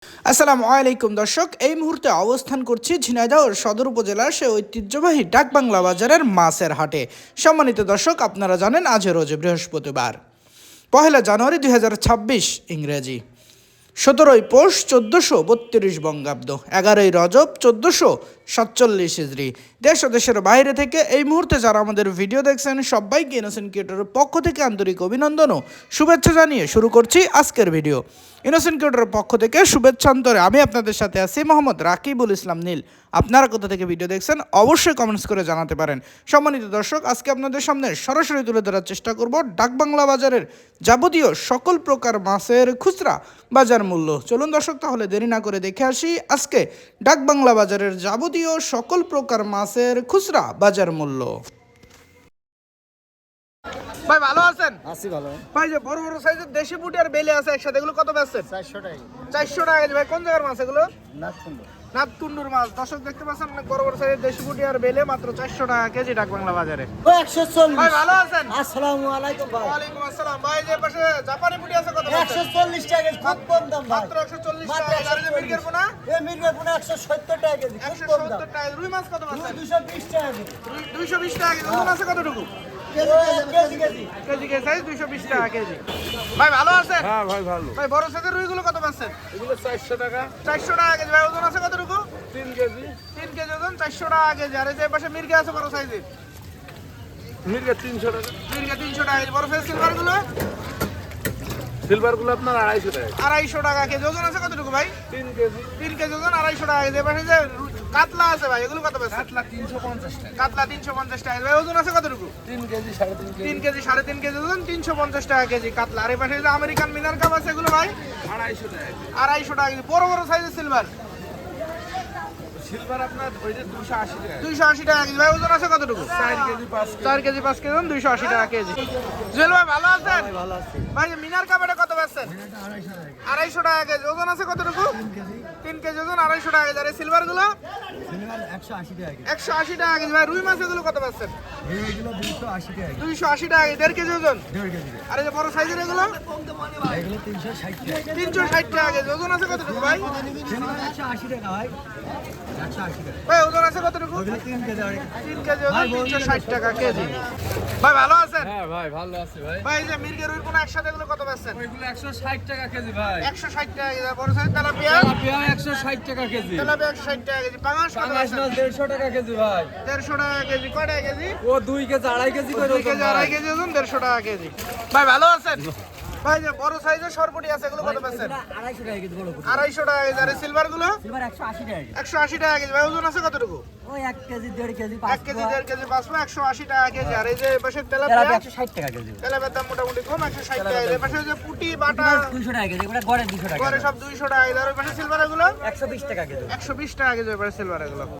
আসসালামু আলাইকুম দর্শক, এই মুহূর্তে অবস্থান করছি ঝিনাইদহ সদর উপজেলার সে ঐতিহ্যবাহী ডাকবাংলা বাজারের মাছের হাটে। সম্মানিত দর্শক, আপনারা জানেন আজ রোজ বৃহস্পতিবার 1 জানুয়ারি 2026 ইংরেজি, 17 পৌষ 1432 বঙ্গাব্দ, 11 রজব 1447 হিজরি। দেশ ও দেশের বাইরে থেকে এই মুহূর্তে যারা আমাদের ভিডিও দেখছেন সবাইকে ইনোসেন্ট ক্রিয়েটরের পক্ষ থেকে আন্তরিক অভিনন্দন ও শুভেচ্ছা জানিয়ে শুরু করছি আজকের ভিডিও। ইনোসেন্ট ক্রিয়েটরের পক্ষ থেকে শুভেচ্ছান্তরে আমি আপনাদের সাথে আছি মোহাম্মদ রাকিবুল ইসলাম নীল। আপনারা কোথা থেকে ভিডিও দেখছেন অবশ্যই কমেন্টস করে জানাতে পারেন। সম্মানিত দর্শক, আজকে আপনাদের সামনে সরাসরি তুলে ধরার চেষ্টা করব ডাকবাংলা বাজারের যাবতীয় সকল প্রকার মাছের খুচরা বাজার মূল্য। চলুন দর্শক, তাহলে দেরি না করে দেখে আসি আজকে ডাকবাংলা বাজারের যাবতীয় সকল প্রকার মাছের খুচরা বাজার মূল্য। ভাই ভালো আছেন? আছি ভালো। ভাই যে বড় বড় সাইজের দেশি পুঁটি আর বেলে আছে একসাথে, এগুলো কত বেচছেন? 400 টাকা। 400 টাকা কেজি। ভাই কোন জায়গার মাছ এগুলো? নাথকুন্ড। নাথকুন্ডুর মাছ। দর্শক দেখতে পাচ্ছেন অনেক বড় বড় সাইজের দেশি পুঁটি আর বেলে মাত্র 400 টাকা কেজি ডাকবাংলা বাজারে। 140। ভাই ভালো আছেন? আসসালামু আলাইকুম ভাই। ওয়ালাইকুম আসসালাম। ভাই যে পাশে জাপানি পুঁটি আছে কত বেচছেন? 140 টাকা খুব কম দাম ভাই। মাত্র 140 টাকা। আর এই যে মিরগের পোনা? এই মিরগের পোনা 170 টাকা কেজি খুব কম দাম। 170 টাকা। রুই মাছ কত বেচছেন? 220 টাকা কেজি। 220 টাকা কেজি। ওজন আছে কতটুকু? KG KG. KG KG size 220 টাকা কেজি। ভাই ভালো আছেন? হ্যাঁ ভাই ভালো। ভাই বড় সাইজের রুইগুলো কত বেচছেন? এগুলো 400 টাকা 400 টাকা কেজি। ভাই ওজন আছে কতটুকু? 3 কেজি। 3 কেজি ওজন, 400 টাকা কেজি। আর এই যে পাশে মির্গে আছে বড় সাইজের, মির্গা 300 টাকা। মির্গে 300 টাকা কেজি। বড় সাইজ সিলভার গুলো সিলভার গুলো আপনার 250 টাকা। 250 টাকা কেজি। ওজন আছে কতটুকু ভাই? 3 কেজি। 3 কেজি ওজন, 250 টাকা কেজি। এবার যে কাতলা আছে ভাই, এগুলো কত বেচছেন? কাতলা 350 টাকা। কাতলা 350 টাকা। ভাই ওজন আছে কতটুকু? 3 কেজি 3.5 কেজি। 3 কেজি 3.5 কেজি ওজন, 350 টাকা কেজি কাতলা। আর এই পাশে যে আমেরিকান মিনার কাপ আছে এগুলো ভাই 250 টাকা। 250 টাকা কেজি। বড় বড় সাইজের সিলভার সিলভার আপনার ওইটা 280 টাকা। 280 টাকা কেজি। ভাই ওজন আছে কতটুকু? 4 কেজি 5 কেজি। 4 কেজি 5 কেজি ওজন, 280 টাকা কেজি। জুয়েল ভাই ভালো আছেন? ভালো আছি। ভাই যে মিনার কাপড়ে কত বেচছেন? 250 টাকা কেজি। ওজন আছে কতটুকু? 3 কেজি ওজন, 250 টাকা কেজি। আর এই সিলভার গুলো সিলভার 180 টাকা কেজি। 180 টাকা কেজি। ভাই রুই মাছ এগুলো কত বেচছেন? এইগুলো 280 টাকা কেজি। 280 টাকা কেজি, 1.5 কেজি ওজন। 1.5 কেজি। আর এই যে বড় সাইজের এগুলো এগুলো 360 টাকা। 360 টাকা কেজি। ওজন আছে কতটুকু ভাই? সিলভার 180 টাকা ভাই। 180 টাকা। ভাই ওজন আছে কতটুকু? ওগুলো 3 কেজি আর 3 কেজি ওজন, 360 টাকা কেজি। ভাই ভালো আছেন? হ্যাঁ ভাই ভালো আছে ভাই। ভাই এই যে মির্গের রুই পোনা একসাথে এগুলো কত বেচছেন? ওইগুলো 160 টাকা কেজি ভাই। 160 টাকা কেজি। আর বড় সাইজ তেলাপিয়া? তেলাপিয়া 160 টাকা কেজি। তেলাপিয়া 160 টাকা কেজি। পাঙাশ কত পাঙাশ বেচছেন? মাছ 150 টাকা কেজি ভাই। 150 টাকা কেজি। কয় টাকা কেজি? ও 2 কেজি 2.5 কেজি করে 2 কেজি 2.5 কেজি ওজন, 150 টাকা কেজি। ভাই ভালো আছেন? ভাই যে বড় সাইজের সরপুটি আছে এগুলো কত বেচছেন? 250 টাকা কেজি বড় করে। 250 টাকা কেজি। আর সিলভার গুলো সিলভার 180 টাকা কেজি। 180 টাকা কেজি। ভাই ওজন আছে কতটুকু? ওই 1 কেজি 1.5 কেজি 1 কেজি 1.5 কেজি 180 টাকা কেজি। আর এই যে পাশে তেলাপিয়া তেলাপিয়া, 160 টাকা কেজি। তেলাপিয়ার দাম মোটামুটি কম, 160 টাকা কেজি। এই পাশে যে পুটি বাটা 200 টাকা কেজি। এগুলো গড়ে 200 টাকা। করে সব 200 টাকা কেজি। আর ওই পাশে সিলভার এগুলো 120 টাকা কেজি। 120 টাকা কেজি। ওই পাশে সিলভার এগুলো